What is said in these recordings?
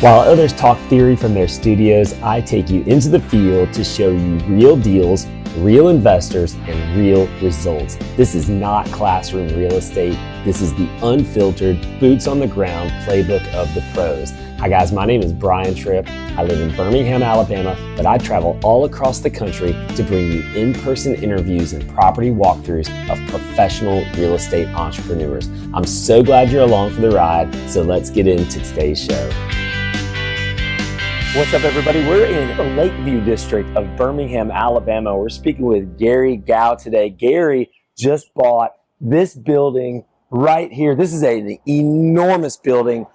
While others talk theory from their studios, I take you into the field to show you real deals, real investors, and real results. This is not classroom real estate. This is the unfiltered, boots on the ground playbook of the pros. Hi guys, my name is Brian Tripp. I live in Birmingham, Alabama, but I travel all across the country to bring you in-person interviews and property walkthroughs of professional real estate entrepreneurs. I'm so glad you're along for the ride, so let's get into today's show. What's up, everybody? We're in the Lakeview district of Birmingham, Alabama. We're speaking with Gary Gow today. Gary just bought this building right here. This is an enormous building,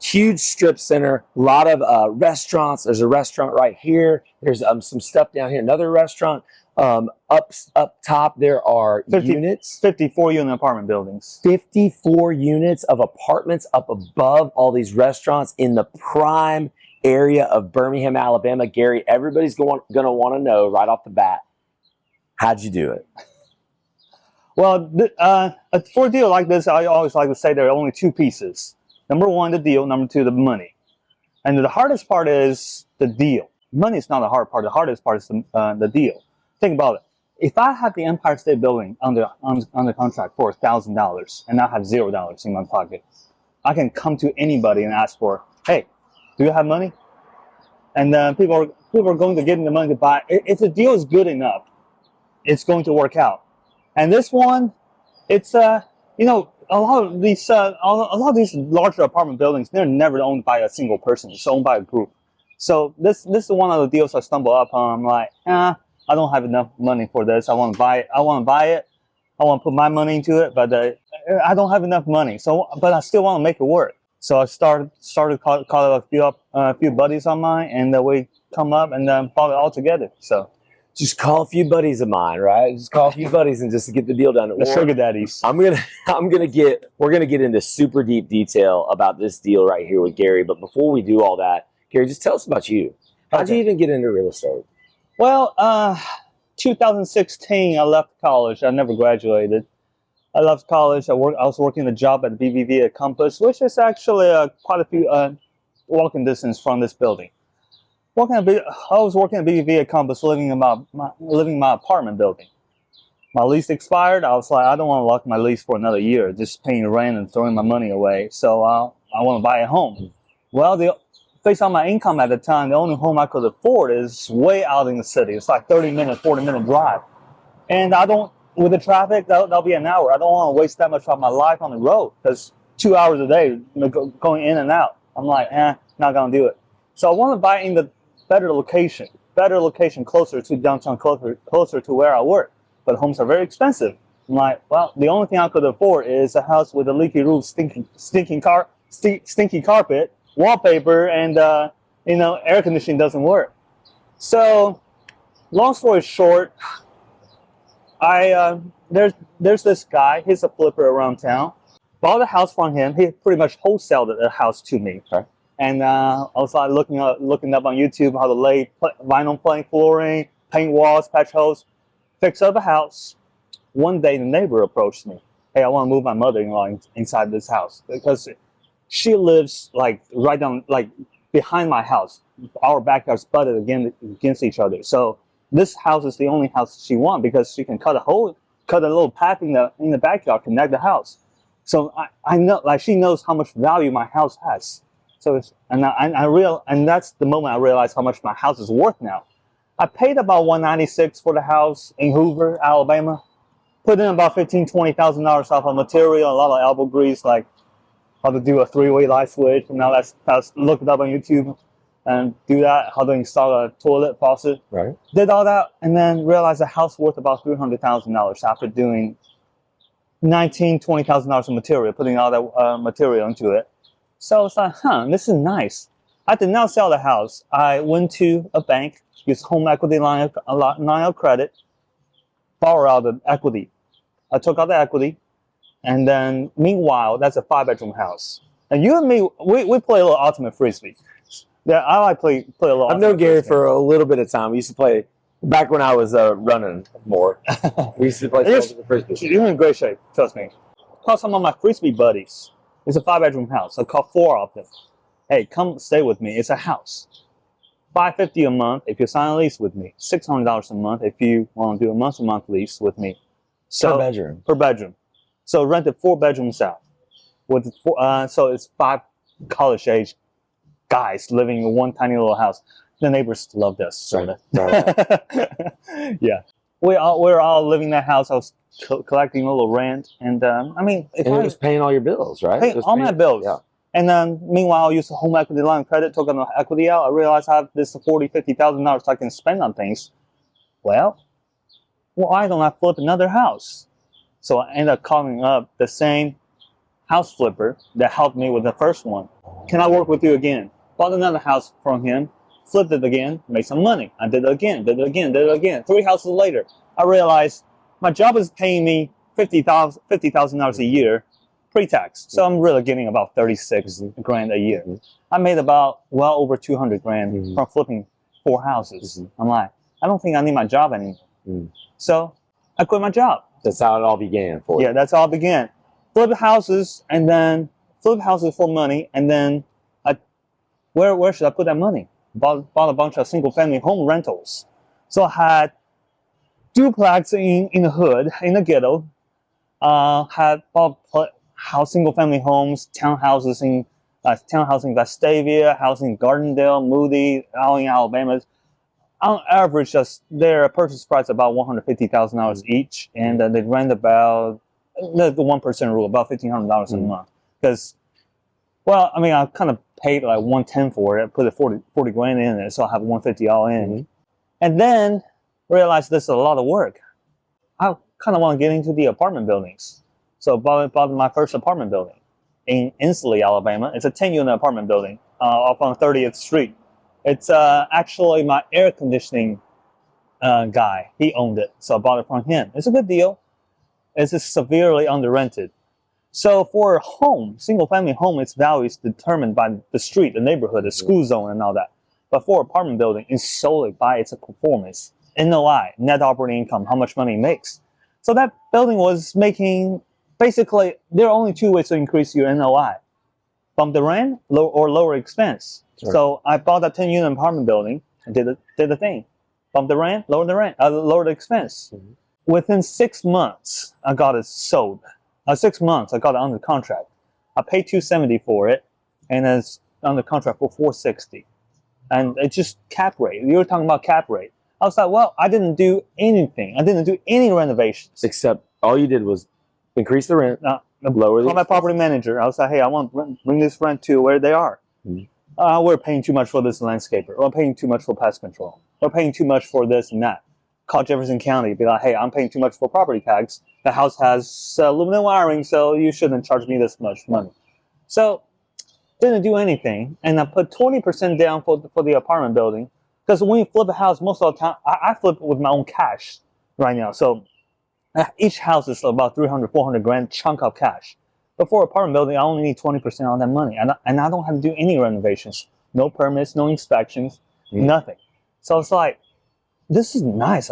huge strip center, a lot of restaurants. There's a restaurant right here. There's some stuff down here, another restaurant. Up top, there are 54 unit apartment buildings. 54 units of apartments up above all these restaurants in the prime area of Birmingham, Alabama. Gary, everybody's going to want to know right off the bat, how'd you do it? Well, for a deal like this, I always like to say there are only two pieces. Number one, the deal. Number two, the money. And the hardest part is the deal. Money is not the hard part. The hardest part is the deal. Think about it. If I have the Empire State Building under contract for $1,000 and I have $0 in my pocket, I can come to anybody and ask for, hey, do you have money? And people are going to give them the money to buy. If the deal is good enough, it's going to work out. And this one, it's a lot of these larger apartment buildings, they're never owned by a single person. It's owned by a group. So this is one of the deals I stumbled upon. I'm like, I don't have enough money for this. I want to buy it. I want to put my money into it, but I don't have enough money. So, but I still want to make it work. So I started calling a few buddies of mine, and we come up and bought it all together. So just call a few buddies of mine, right? Just call a few buddies and just to get the deal done. The sugar daddies. We're gonna get into super deep detail about this deal right here with Gary. But before we do all that, Gary, just tell us about you. How'd you even get into real estate? Well, 2016, I left college. I never graduated. I left college. I was working a job at the BVV at Compass, which is actually quite a few walking distance from this building. I was working at BVV at Compass, living in my apartment building. My lease expired. I was like, I don't want to lock my lease for another year, just paying rent and throwing my money away. So I want to buy a home. Well, based on my income at the time, the only home I could afford is way out in the city. It's like 30-minute, 40-minute drive. And with the traffic, that'll be an hour. I don't want to waste that much of my life on the road because 2 hours a day going in and out. I'm like, not going to do it. So I want to buy in the better location closer to downtown, closer to where I work. But homes are very expensive. I'm like, well, the only thing I could afford is a house with a leaky roof, stinky carpet, wallpaper, and air conditioning doesn't work. So, long story short, there's this guy. He's a flipper around town. Bought a house from him. He pretty much wholesaled the house to me. Okay. And I was like looking up on YouTube how to lay vinyl plank flooring, paint walls, patch holes, fix up a house. One day the neighbor approached me. Hey, I want to move my mother-in-law inside this house because she lives like right down, like behind my house. Our backyards butted against each other. So this house is the only house she wants because she can cut a little path in the backyard, connect the house. So I know, like, she knows how much value my house has. So and that's the moment I realized how much my house is worth now. I paid about $196 for the house in Hoover, Alabama. Put in about $15,000-$20,000 off of material, a lot of elbow grease, like how to do a 3-way light switch. And now let's look it up on YouTube and do that. How to install a toilet faucet. Right. Did all that and then realized the house worth about $300,000 after doing $20,000 of material, putting all that material into it. So it's like, this is nice. I did not sell the house. I went to a bank, used home equity line of credit, borrow out the equity. I took out the equity, and then meanwhile, that's a 5-bedroom house. And you and me, we play a little ultimate frisbee. Yeah, I like play a little. I've known Gary for a little bit of time. We used to play back when I was running more. We used to play ultimate frisbee. You're in great shape, trust me. Call some of my frisbee buddies. It's a 5-bedroom house. I caught 4 of them. hey, come stay with me. It's a house. $550 a month if you sign a lease with me. $600 a month if you want to do a month-to-month lease with me. So, per bedroom. Per bedroom. So rented 4 bedrooms out. With so it's 5 college-age guys living in one tiny little house. The neighbors loved us, sort of. Right. Yeah, we're all living in that house. I was collecting a little rent, and I mean, it was paying all your bills, right? Paying all my bills. Yeah. And then, meanwhile, I used a home equity line of credit, took an equity out. I realized I have this $40,000-$50,000 I can spend on things. Well, why don't I flip another house? So I ended up calling up the same house flipper that helped me with the first one. Can I work with you again? Bought another house from him, flipped it again, made some money. I did it again, did it again, did it again. 3 houses later, I realized my job is paying me $50,000 a year pre-tax. So I'm really getting about 36 grand a year. I made about well over 200 grand from flipping 4 houses. I'm like, I don't think I need my job anymore. So I quit my job. That's how it all began for you. Yeah, that's how it began. Flip houses and then flip houses for money, and then where should I put that money? Bought a bunch of single-family home rentals. So I had duplex in the hood, in the ghetto. Had bought single-family homes, townhouses in Vestavia, house in Gardendale, Moody, out in Alabama. On average, their purchase price about $150,000 each, and they rent about the 1% rule, about $1,500 a month. Because, well, I mean, I kind of paid like $110 for it. I put 40 grand in it, so I have $150 all in. And then realized this is a lot of work. I kind of want to get into the apartment buildings. So bought my first apartment building in Ensley, Alabama. It's a 10-unit apartment building off on 30th Street. It's actually my air conditioning guy. He owned it, so I bought it from him. It's a good deal. It's just severely under-rented. So for a home, single-family home, its value is determined by the street, the neighborhood, the school zone, and all that. But for apartment building, it's solely by its performance. NOI, net operating income, how much money it makes. So that building was making, basically, there are only 2 ways to increase your NOI. Bump the rent or lower expense. Sure. So I bought a 10-unit apartment building and did the thing. Bump the rent, lower the expense. Within 6 months, I got it sold. 6 months, I got it under contract. I paid $270 for it, and it's under contract for $460. And it's just cap rate. You were talking about cap rate. I was like, well, I didn't do anything. I didn't do any renovations. Except all you did was increase the rent, lower the expense. My property manager, I was like, hey, I want to bring this rent to where they are. We're paying too much for this landscaper. We're paying too much for pest control. We're paying too much for this and that. Call Jefferson County, be like, hey, I'm paying too much for property tax. The house has aluminum wiring, so you shouldn't charge me this much money. So, didn't do anything, and I put 20% down for the apartment building, because when you flip a house, most of the time, I flip it with my own cash right now. So, each house is about 300, 400 grand chunk of cash. But for apartment building, I only need 20% on that money, and I don't have to do any renovations, no permits, no inspections, nothing. So it's like, this is nice.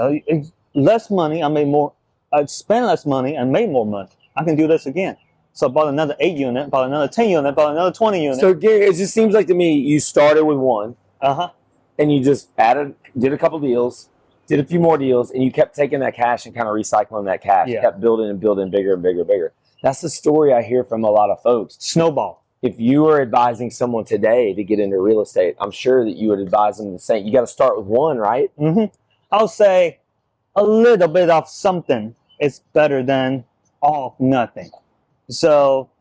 Less money, I made more. I spent less money and made more money. I can do this again. So I bought another 8-unit, bought another 10-unit, bought another 20-unit. So Gary, it just seems like to me you started with one, and you just did a couple deals, did a few more deals, and you kept taking that cash and kind of recycling that cash. Yeah. You kept building and building bigger and bigger and bigger. That's the story I hear from a lot of folks. Snowball. If you were advising someone today to get into real estate, I'm sure that you would advise them the same. You got to start with one, right? I'll say a little bit of something is better than all of nothing. So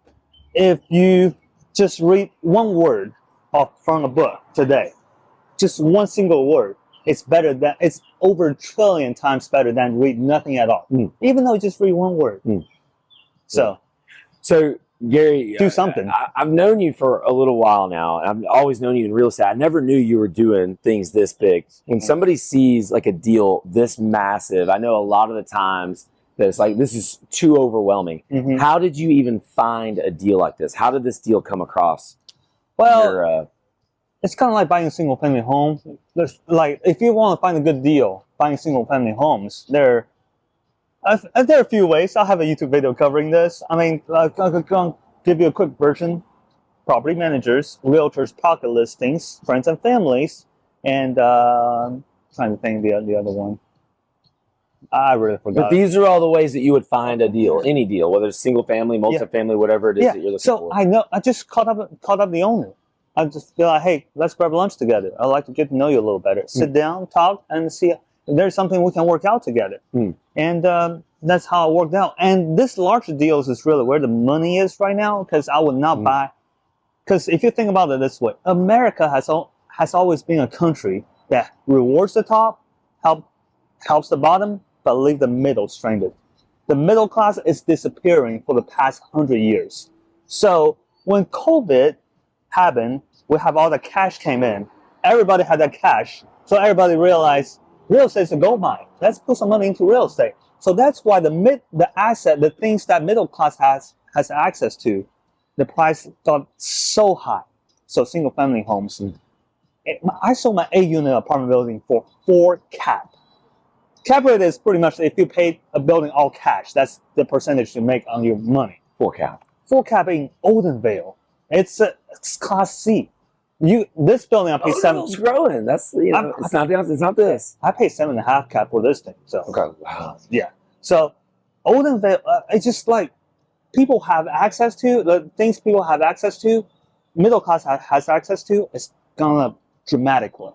if you just read one word from a book today, just one single word, it's over 1 trillion times better than read nothing at all. Even though you just read one word. So Gary, do something. I've known you for a little while now. I've always known you in real estate. I never knew you were doing things this big. When somebody sees like a deal this massive, I know a lot of the times that it's like, this is too overwhelming. How did you even find a deal like this? How did this deal come across? Well, it's kind of like buying a single-family home. Like, if you want to find a good deal, buying single-family homes, there are a few ways. I'll have a YouTube video covering this. I mean, I'll give you a quick version. property managers, realtors, pocket listings, friends and families, and trying to think the other one. I really forgot. But these are all the ways that you would find a deal, any deal, whether it's single family, multifamily, whatever it is that you're looking for. So I know, I just caught up the owner. I just feel like, hey, let's grab lunch together. I'd like to get to know you a little better. Sit down, talk, and see if there's something we can work out together. And that's how it worked out. And this larger deals is really where the money is right now, because I would not buy. Because if you think about it this way, America has always been a country that rewards the top, helps the bottom, but leave the middle stranded. The middle class is disappearing for the past 100 years. So when COVID happened, we have all the cash came in. Everybody had that cash. So everybody realized real estate is a gold mine. Let's put some money into real estate. So that's why the things that middle class has access to, the price got so high. So single family homes. I sold my 8-unit apartment building for 4 cap. Cap rate is pretty much if you pay a building all cash, that's the percentage you make on your money. 4 cap. 4 cap in Oldenvale. It's Class C. This building I paid It's growing. That's it's not this. I paid 7.5 cap for this thing. So okay, wow. Yeah. So Oldenvale, it's just like people have access to the things people have access to. Middle class has access to. It's gone up dramatically.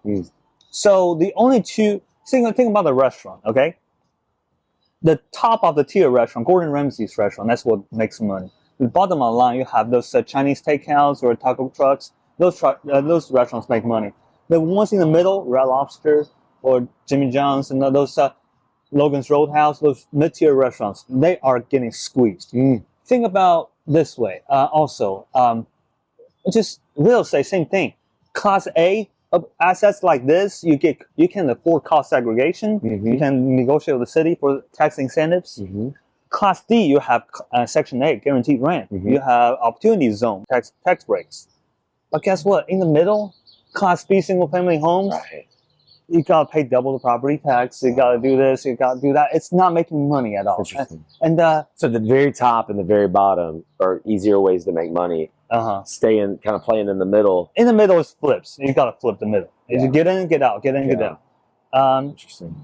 So the only two. Think about the restaurant. Okay. The top of the tier restaurant, Gordon Ramsay's restaurant. That's what makes money. The bottom of the line, you have those Chinese steakhouse or taco trucks. Those restaurants make money. The ones in the middle, Red Lobster or Jimmy John's and those Logan's Roadhouse, those mid-tier restaurants, they are getting squeezed. Think about this way. Also, just real estate, same thing. Class A assets like this, you can afford cost segregation. You can negotiate with the city for tax incentives. Class D, you have Section 8, guaranteed rent. You have opportunity zone, tax breaks. But guess what? In the middle, Class B single family homes, you gotta pay double the property tax. You gotta do this. You gotta do that. It's not making money at all. And so the very top and the very bottom are easier ways to make money. Staying kind of playing in the middle. In the middle is flips. You gotta flip the middle. You get in, get out, get in, get out. Interesting.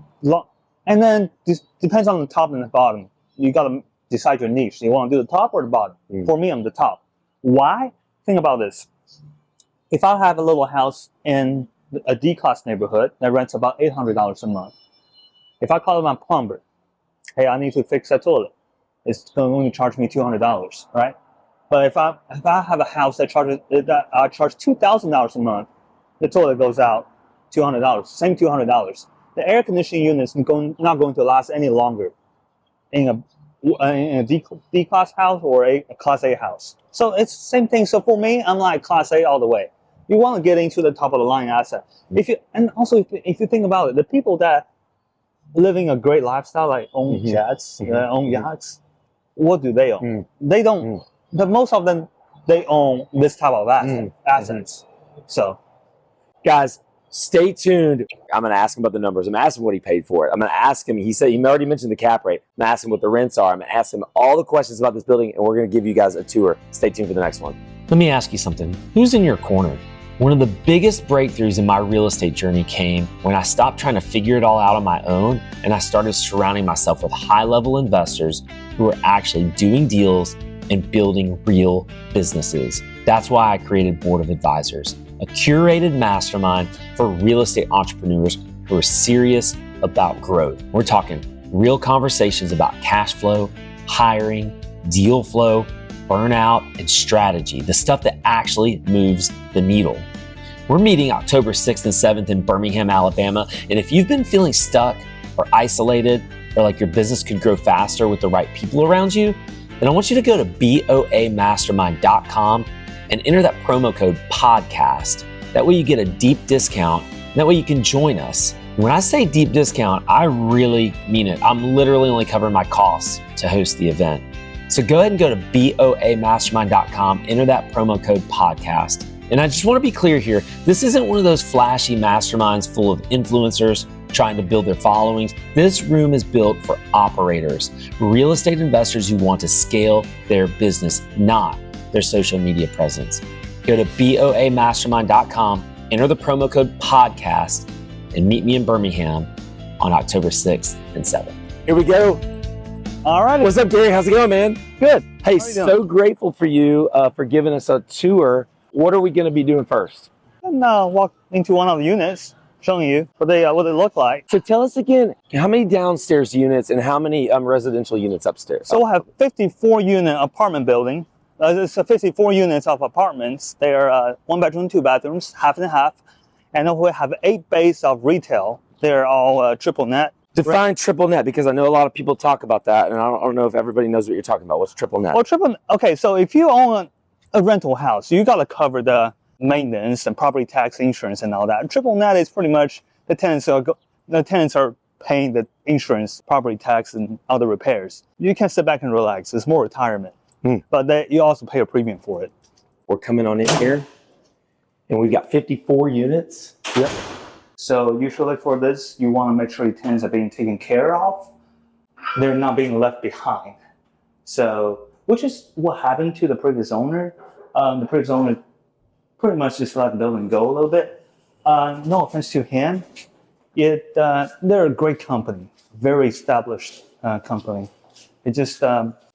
And then this depends on the top and the bottom. You gotta decide your niche. You want to do the top or the bottom? For me, I'm the top. Why? Think about this. If I have a little house in a D-class neighborhood that rents about $800 a month, if I call my plumber, hey, I need to fix that toilet, it's going to charge me $200, right? But if I have a house that I charge $2,000 a month, the toilet goes out $200, same $200. The air conditioning unit is not going to last any longer in a D-class house or a Class A house. So it's the same thing. So for me, I'm like Class A all the way. You want to get into the top of the line asset. If you think about it, the people that living a great lifestyle, like own jets, own yachts, what do they own? They don't. But most of them, they own this type of assets. So, guys, stay tuned. I'm going to ask him about the numbers. I'm going to ask him what he paid for it. I'm going to ask him. He already mentioned the cap rate. I'm going to ask him what the rents are. I'm going to ask him all the questions about this building, and we're going to give you guys a tour. Stay tuned for the next one. Let me ask you something. Who's in your corner? One of the biggest breakthroughs in my real estate journey came when I stopped trying to figure it all out on my own and I started surrounding myself with high-level investors who are actually doing deals and building real businesses. That's why I created Board of Advisors, a curated mastermind for real estate entrepreneurs who are serious about growth. We're talking real conversations about cash flow, hiring, deal flow, burnout, and strategy, the stuff that actually moves the needle. We're meeting October 6th and 7th in Birmingham, Alabama. And if you've been feeling stuck or isolated or like your business could grow faster with the right people around you, then I want you to go to boamastermind.com and enter that promo code podcast. That way you get a deep discount. And that way you can join us. When I say deep discount, I really mean it. I'm literally only covering my costs to host the event. So go ahead and go to boamastermind.com, enter that promo code podcast. And I just want to be clear here, this isn't one of those flashy masterminds full of influencers trying to build their followings. This room is built for operators, real estate investors who want to scale their business, not their social media presence. Go to boamastermind.com, enter the promo code podcast, and meet me in Birmingham on October 6th and 7th. Here we go. All right. What's up, Gary? How's it going, man? Good. Hey, so grateful for you for giving us a tour. What are we going to be doing first? And walk into one of the units, showing you what they look like. So tell us again, how many downstairs units and how many residential units upstairs? So we'll have 54 unit apartment building. It's 54 units of apartments. They are 1 bedroom, 2 bathrooms, half and half. And then we have 8 bays of retail. They're all triple net. Define triple net, because I know a lot of people talk about that, and I don't know if everybody knows what you're talking about. What's triple net? Well, okay, so if you own a rental house, you got to cover the maintenance and property tax, insurance, and all that. Triple net is pretty much the tenants are paying the insurance, property tax, and other repairs. You can sit back and relax. It's more retirement, but you also pay a premium for it. We're coming on in here, and we've got 54 units. Yep. So usually for this, you want to make sure your tenants are being taken care of. They're not being left behind. So, which is what happened to the previous owner. The previous owner pretty much just let the building go a little bit. No offense to him. They're a great company, very established company. It just,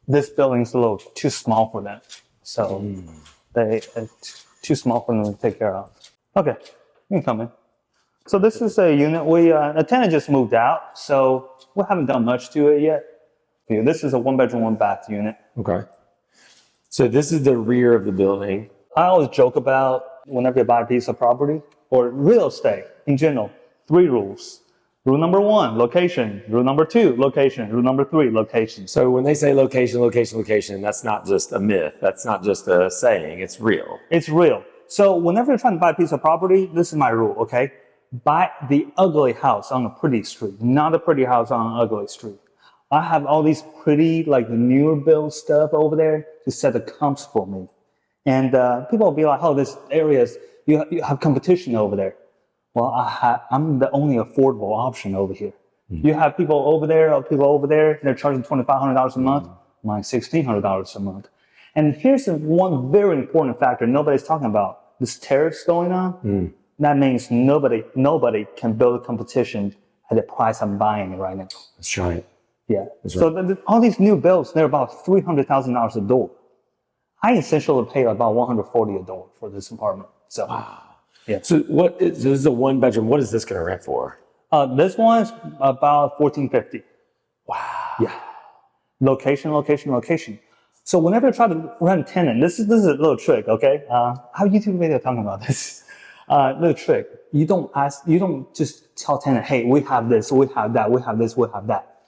this building's a little too small for them. So it's too small for them to take care of. Okay, you can come in. So this is a unit the tenant just moved out, so we haven't done much to it yet. This is a 1 bedroom, 1 bath unit. Okay. So this is the rear of the building. I always joke about whenever you buy a piece of property or real estate in general, 3 rules. Rule number 1, location. Rule number 2, location. Rule number 3, location. So when they say location, location, location, that's not just a myth. That's not just a saying. It's real. It's real. So whenever you're trying to buy a piece of property, this is my rule, okay? Buy the ugly house on a pretty street, not a pretty house on an ugly street. I have all these pretty, like the newer build stuff over there to set the comps for me. And people will be like, oh, this area you have competition over there. Well, I'm the only affordable option over here. You have people over there, they're charging $2,500 a month, mine $1,600 a month. And here's one very important factor nobody's talking about. This tariffs going on. That means nobody can build a competition at the price I'm buying it right now. That's right. Yeah. That's So right. all these new builds, they're about $300,000 a door. I essentially pay about $140 a door for this apartment. So, yeah. So this is a 1 bedroom. What is this going to rent for? This one's about $1,450. Wow. Yeah. Location, location, location. So whenever you try to rent tenant, this is a little trick, okay? How YouTube video talking about this? Little trick. You don't just tell tenant, hey, we have this, we have that, we have this, we have that.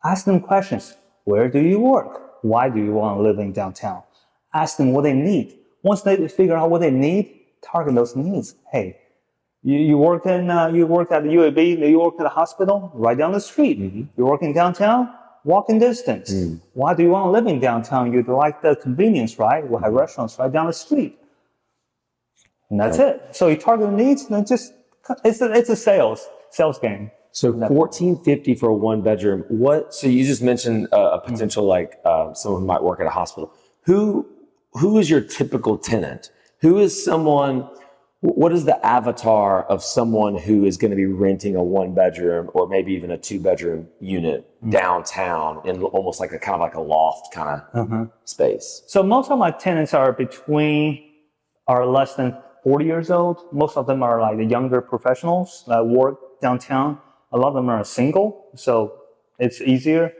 Ask them questions. Where do you work? Why do you want to live in downtown? Ask them what they need. Once they figure out what they need, target those needs. Hey, you work at the UAB, you work at a hospital, right down the street. You work in downtown, walking distance. Why do you want to live in downtown? You'd like the convenience, right? We'll have restaurants right down the street. And that's it. So you target the needs, and it's a sales game. So $1,450 for a 1 bedroom. So you just mentioned a potential like someone who might work at a hospital. Who is your typical tenant? Who is someone? What is the avatar of someone who is going to be renting a 1 bedroom or maybe even a 2 bedroom unit downtown in almost like a kind of like a loft kind of space? So most of my tenants are less than 40 years old. Most of them are like the younger professionals that work downtown. A lot of them are single, so it's easier.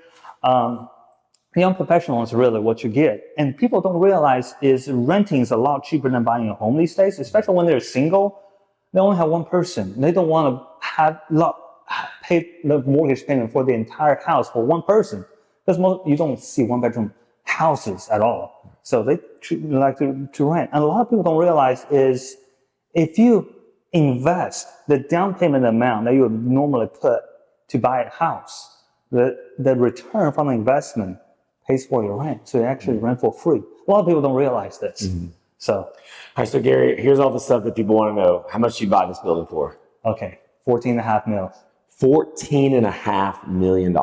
Young professionals is really what you get. And people don't realize is renting is a lot cheaper than buying a home these days, especially when they're single. They only have one person. They don't want to pay the mortgage payment for the entire house for one person. Because you don't see 1 bedroom houses at all. So they like to rent. And a lot of people don't realize is if you invest the down payment amount that you would normally put to buy a house, the return from the investment pays for your rent. So you actually rent for free. A lot of people don't realize this. So, all right, so Gary, here's all the stuff that people want to know. How much do you buy this building for? okay, $14.5 million. $14.5 million.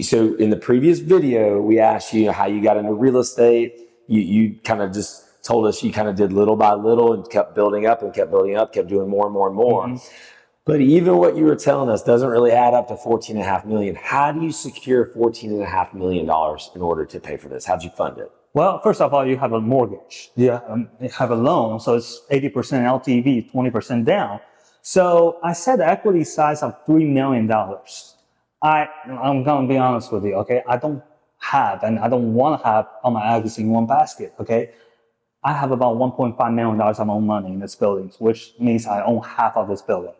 So in the previous video, we asked you how you got into real estate. You kind of just told us you kind of did little by little and kept building up and kept building up, kept doing more and more and more. Mm-hmm. But even what you were telling us doesn't really add up to $14.5 million. How do you secure $14.5 million in order to pay for this? How'd you fund it? Well, first of all, you have a mortgage. You have a loan, so it's 80% LTV, 20% down. So I set the equity size of $3 million. I'm going to be honest with you, okay? I don't have, and I don't want to have all my eggs in one basket, okay? I have about $1.5 million of my own money in this building, which means I own half of this building,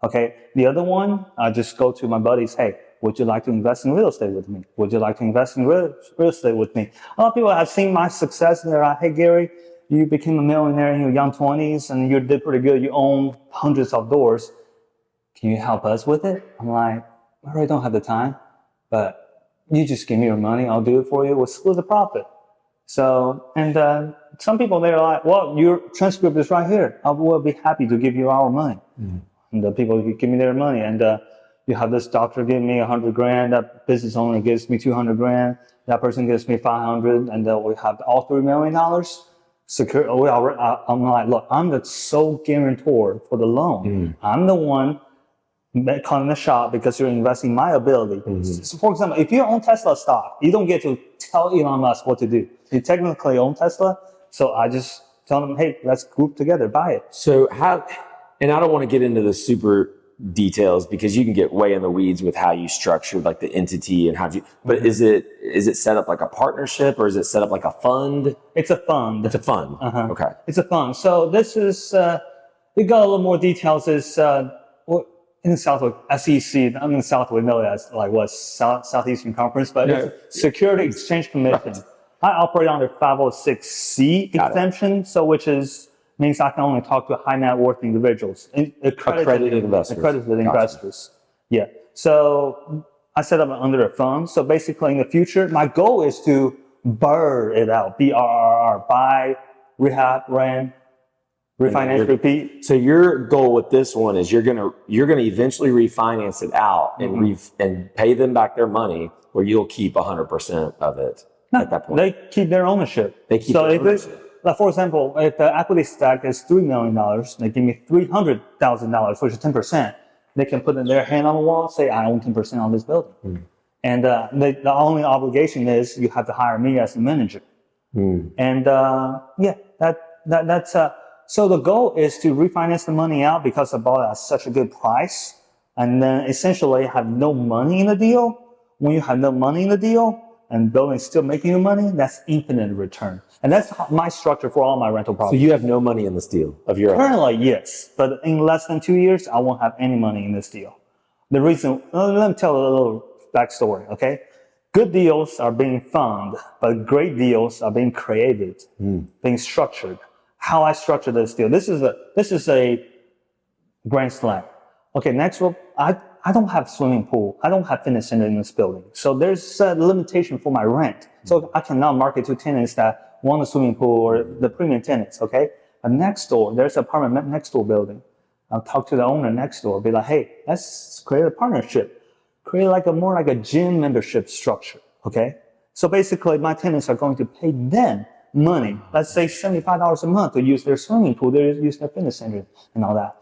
okay? The other one, I just go to my buddies, hey, would you like to invest in real estate with me? Would you like to invest in real estate with me? A lot of people have seen my success and they're like, hey, Gary, you became a millionaire in your young 20s and you did pretty good. You own hundreds of doors. Can you help us with it? I'm like, I really don't have the time, but you just give me your money. I'll do it for you. We'll split the profit. So, and some people, they're like, well, your transcript is right here. I will be happy to give you our money. Mm-hmm. And the people give me their money. And you have this doctor give me $100,000. That business owner gives me $200,000. That person gives me $500,000. And we have all $3 million secure. I'm like, look, I'm the sole guarantor for the loan. Mm. I'm the one calling the shot because you're investing my ability. Mm-hmm. So for example, if you own Tesla stock, you don't get to tell Elon Musk what to do. You technically own Tesla. So I just tell them, hey, let's group together, buy it. So how, and I don't want to get into the super details because you can get way in the weeds with how you structured like the entity and how you, but mm-hmm. is it set up like a partnership or is it set up like a fund? It's a fund. It's a fund. Uh-huh. Okay. It's a fund. So this is, we got a little more details is, in the South, SEC, I mean, South we know that's like what, Southeastern Conference, but it's Security Exchange Commission. Right. I operate under 506C exemption, so which means I can only talk to high net worth individuals. Accredited investors. Accredited investors. Yeah. So I set up under a fund. So basically in the future, my goal is to BRRRR it out. BRRR, buy, rehab, rent, refinance, repeat. So your goal with this one is you're gonna eventually refinance it out and mm-hmm. and pay them back their money, where you'll keep 100% of it at that point. They keep their ownership. They keep their ownership. Like for example, if the equity stack is $3 million, they give me $300,000, which is 10%. They can put in their hand on the wall, say I own 10% on this building, and the only obligation is you have to hire me as the manager. And that's so the goal is to refinance the money out because I bought it at such a good price, and then essentially have no money in the deal. When you have no money in the deal and building is still making you money, that's infinite return. And that's my structure for all my rental properties. So you have no money in this deal of your own? Currently, yes. But in less than 2 years, I won't have any money in this deal. The reason, let me tell a little backstory, okay? Good deals are being found, but great deals are being created, being structured. How I structure this deal. This is a grand slam. Okay, next one, I don't have swimming pool. I don't have fitness center in this building. So there's a limitation for my rent. So I cannot market to tenants that want a swimming pool or the premium tenants, okay? But next door, there's an apartment next door building. I'll talk to the owner next door, be like, hey, let's create a partnership. Create more like a gym membership structure, okay? So basically my tenants are going to pay them money, let's say $75 a month to use their swimming pool, they use their fitness center and all that.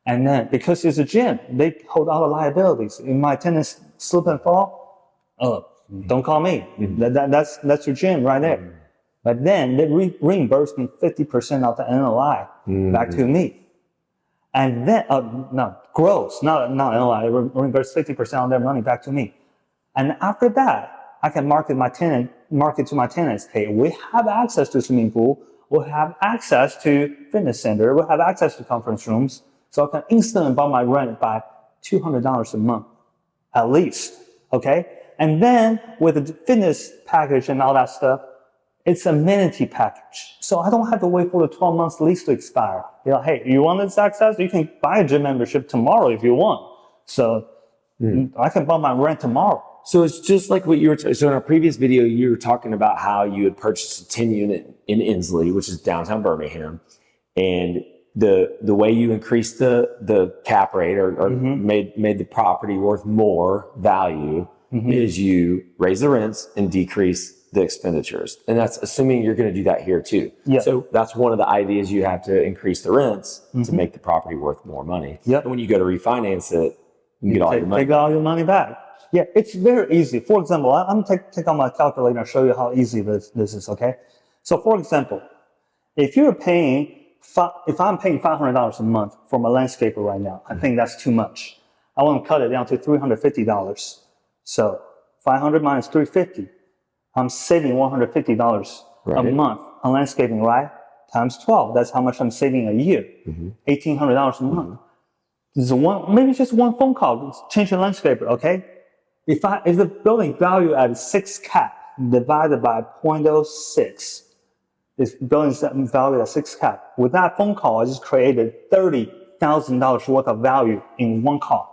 And then because it's a gym, they hold all the liabilities. If my tenants slip and fall, don't call me. That's your gym right there. But then they reimburse me 50% of the NOI back to me. And then, gross, not NOI, they reimburse 50% of their money back to me. And after that, I can market to my tenants, hey, we have access to swimming pool, we'll have access to fitness center, we'll have access to conference rooms, so I can instantly bump my rent by $200 a month, at least, okay? And then with the fitness package and all that stuff, it's an amenity package. So I don't have to wait for the 12 months lease to expire. You know, hey, you want this access? You can buy a gym membership tomorrow if you want. So I can bump my rent tomorrow. So it's just like what you were, so in our previous video, you were talking about how you had purchased a 10 unit in Ensley, which is downtown Birmingham. And the way you increased the cap rate or made the property worth more value is you raise the rents and decrease the expenditures. And that's assuming you're going to do that here too. Yeah. So that's one of the ideas. You have to increase the rents to make the property worth more money. Yep. And when you go to refinance it, you get all your money. Take all your money back. Yeah, it's very easy. For example, I'm going to take out my calculator and show you how easy this is, okay? So for example, if I'm paying $500 a month for my landscaper right now, I think that's too much. I want to cut it down to $350. So 500 minus 350, I'm saving $150 a month on landscaping, right? Times 12, that's how much I'm saving a year. $1,800 a month. Maybe just one phone call, change your landscaper, okay? If the building value at 6 cap divided by 0.06, this building's valued at 6 cap. With that phone call, I just created $30,000 worth of value in one call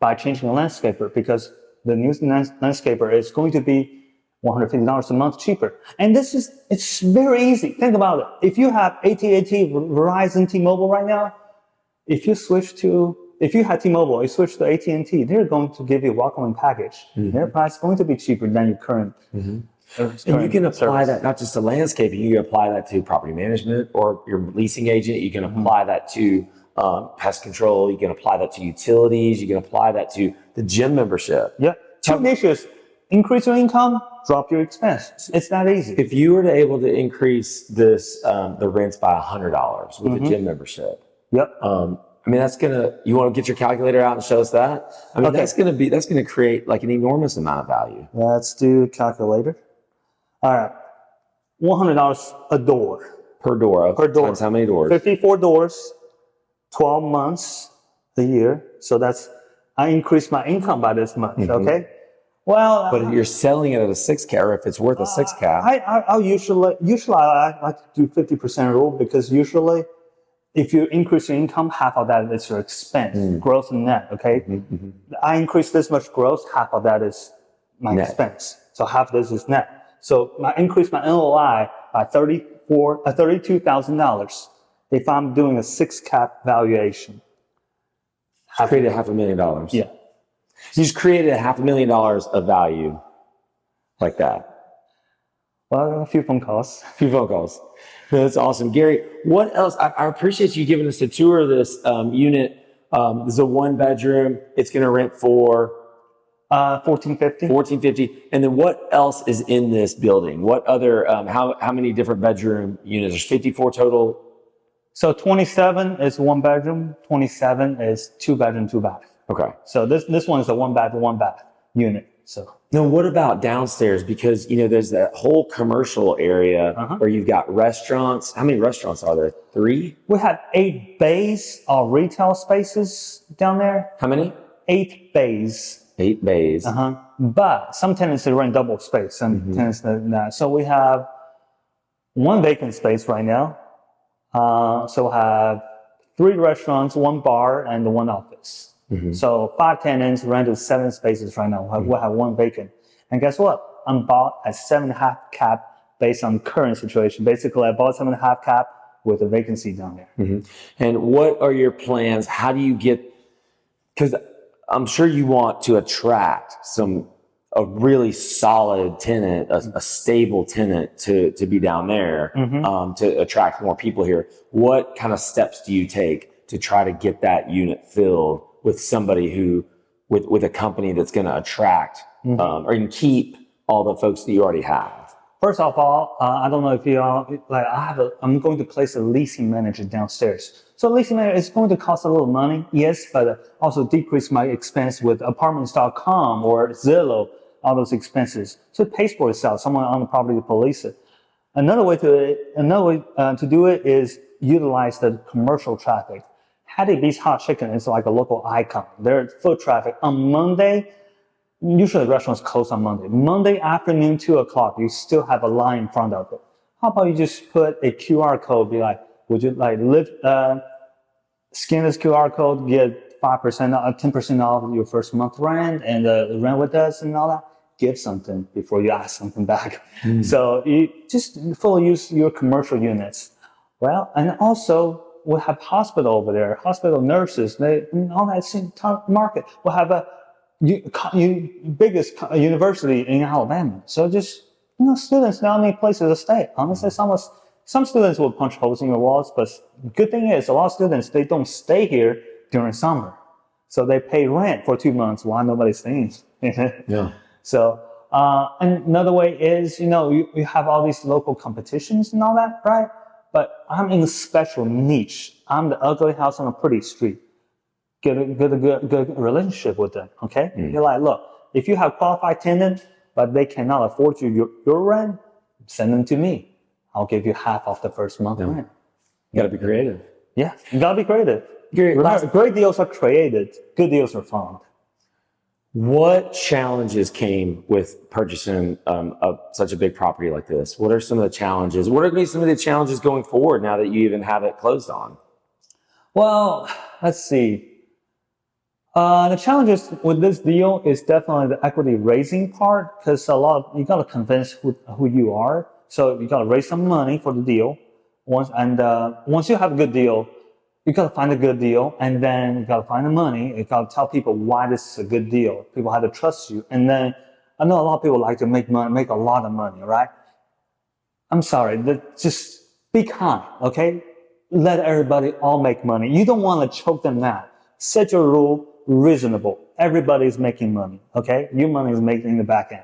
by changing the landscaper, because the new landscaper is going to be $150 a month cheaper. And it's very easy. Think about it. If you have AT&T, Verizon, T-Mobile right now, if you had T-Mobile, you switch to AT&T, they're going to give you a welcoming package. Their price is going to be cheaper than your current. And you can apply that not just to landscaping, you can apply that to property management or your leasing agent. You can apply that to pest control. You can apply that to utilities. You can apply that to the gym membership. Yeah. Two niches: increase your income, drop your expense. It's that easy. If you were able to increase the rents by $100 with the gym membership. Yep. I mean, you want to get your calculator out and show us that? I mean, that's going to create like an enormous amount of value. Let's do calculator. All right. $100 a door. Per door. Per door. Times how many doors? 54 doors, 12 months a year. So I increased my income by this much, okay? Well, but if you're selling it at a 6 cap, or if it's worth a 6 cap. I usually I like to do 50% rule, because usually if you increase your income, half of that is your expense, gross and net, okay? I increase this much gross, half of that is my expense. So half of this is net. So I increase my NOI by $32,000 if I'm doing a 6 cap valuation. Created $500,000. Yeah. You just created $500,000 of value like that. Well, a few phone calls. That's awesome. Gary, what else? I appreciate you giving us a tour of this unit. This is a 1-bedroom. It's going to rent for $1,450. And then what else is in this building? What other, how many different bedroom units? There's 54 total. So 27 is 1 bedroom. 27 is 2 bedroom, 2 bath. Okay. So this one is a 1 bath unit. So now what about downstairs? Because, there's that whole commercial area where you've got restaurants. How many restaurants are there? 3? We have 8 bays of retail spaces down there. How many? 8 bays. 8 bays. But some tenants rent double space. Some tenants not. So we have 1 vacant space right now. So we have 3 restaurants, 1 bar, and 1 office. So 5 tenants rented 7 spaces right now. We have 1 vacant. And guess what? I'm bought at 7.5 cap based on current situation. Basically, I bought 7.5 cap with a vacancy down there. And what are your plans? How do you because I'm sure you want to attract a really solid tenant, a stable tenant to be down there, to attract more people here. What kind of steps do you take to try to get that unit filled with somebody with a company that's going to attract or can keep all the folks that you already have? First of all, I don't know if you are, I'm going to place a leasing manager downstairs. So leasing manager is going to cost a little money, yes, but also decrease my expense with apartments.com or Zillow, all those expenses. So it pays for itself. Someone on the property to police it. Another way to do it is utilize the commercial traffic. Hattie B's Hot Chicken is like a local icon. Their foot traffic on Monday, usually restaurants close on Monday. Monday afternoon, 2 o'clock, you still have a line in front of it. How about you just put a QR code, be like, would you like scan this QR code, get 5% off, 10% off your first month rent and rent with us and all that? Give something before you ask something back. So you just fully use your commercial units. Well, and also we have hospital over there, hospital nurses, all that same market. We'll have biggest university in Alabama. So just students now need places to stay. Honestly, some students will punch holes in your walls, but good thing is a lot of students, they don't stay here during summer. So they pay rent for 2 months while nobody's staying. Yeah. So, and another way is, you have all these local competitions and all that, right? But I'm in a special niche. I'm the ugly house on a pretty street. Get a good relationship with them, okay? You're like, look, if you have qualified tenants, but they cannot afford your rent, send them to me. I'll give you half of the first month rent. You got to be creative. Yeah, you got to be creative. Remember, great deals are created. Good deals are found. What challenges came with purchasing such a big property like this? What are some of the challenges? What are going to be some of the challenges going forward now that you even have it closed on? Well, let's see. The challenges with this deal is definitely the equity raising part, because you got to convince who you are. So you got to raise some money for the deal. Once you have a good deal, you got to find a good deal, and then you got to find the money. You got to tell people why this is a good deal. People have to trust you. And then I know a lot of people like to make a lot of money, right? I'm sorry, just be kind, okay? Let everybody all make money. You don't want to choke them out. Set your rule reasonable. Everybody's making money, okay? Your money is making in the back end.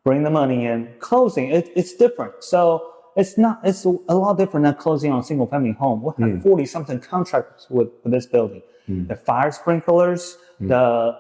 Bring the money in. Closing, it's different. So it's a lot different than closing on a single family home. We have 40 something contracts with this building. The fire sprinklers, the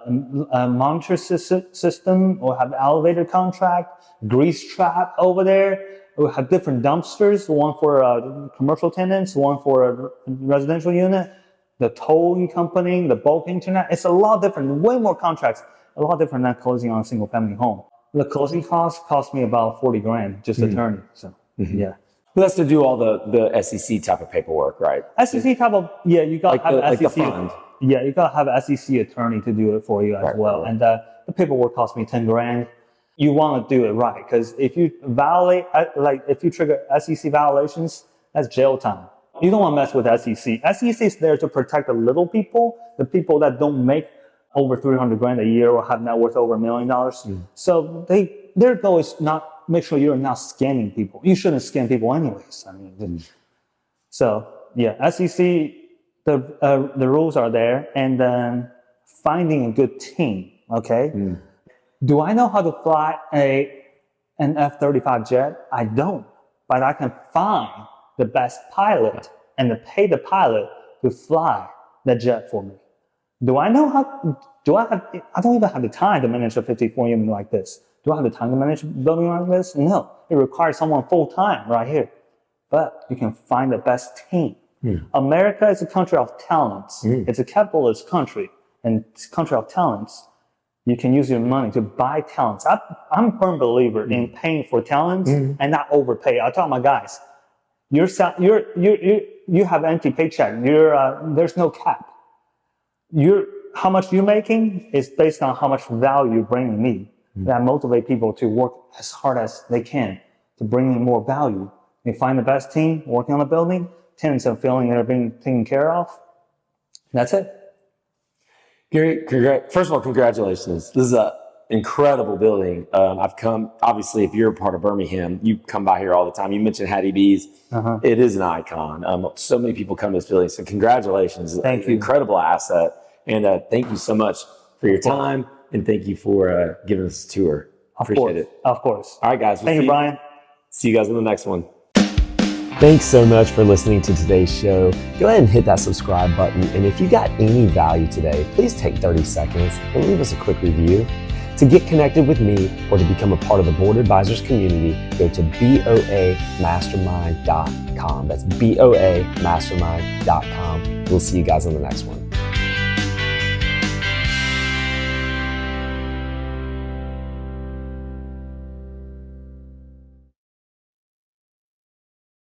monitor system, we have the elevator contract, grease trap over there. We have different dumpsters, one for commercial tenants, one for a residential unit, the towing company, the bulk internet. It's a lot different, way more contracts, a lot different than closing on a single family home. The closing cost me about 40 grand, just attorney. So. Yeah. Who has to do all the SEC type of paperwork, right? SEC type of, yeah, you got to have an SEC. The fund. Yeah, you got to have an SEC attorney to do it for you as well. Right. And the paperwork cost me 10 grand. You want to do it right, because if you if you trigger SEC violations, that's jail time. You don't want to mess with SEC. SEC is there to protect the little people, the people that don't make over 300 grand a year or have net worth over $1 million. So their goal is not make sure you're not scamming people. You shouldn't scam people anyways. I mean, so yeah, SEC, the rules are there, and then finding a good team. Okay, do I know how to fly an F-35 jet? I don't, but I can find the best pilot and pay the pilot to fly the jet for me. Do I know how? I don't even have the time to manage a 54 unit like this. Do I have the time to manage a building like this? No. It requires someone full-time right here. But you can find the best team. America is a country of talents. It's a capitalist country. And it's a country of talents. You can use your money to buy talents. I'm a firm believer in paying for talents and not overpay. I tell my guys, you have an empty paycheck. There's no cap. How much you're making is based on how much value you're bringing me. That motivate people to work as hard as they can to bring in more value. They find the best team working on the building, tenants are feeling they're being taken care of. That's it. Gary, first of all, congratulations. This is an incredible building. I've come, obviously, if you're a part of Birmingham, you come by here all the time. You mentioned Hattie B's. It is an icon. So many people come to this building. So congratulations. Thank you. Incredible asset. And thank you so much for your time. And thank you for giving us a tour. Appreciate it. Of course. All right, guys. Thank you, Brian. See you guys in the next one. Thanks so much for listening to today's show. Go ahead and hit that subscribe button. And if you got any value today, please take 30 seconds and leave us a quick review. To get connected with me or to become a part of the Board Advisors community, go to boamastermind.com. That's boamastermind.com. We'll see you guys on the next one.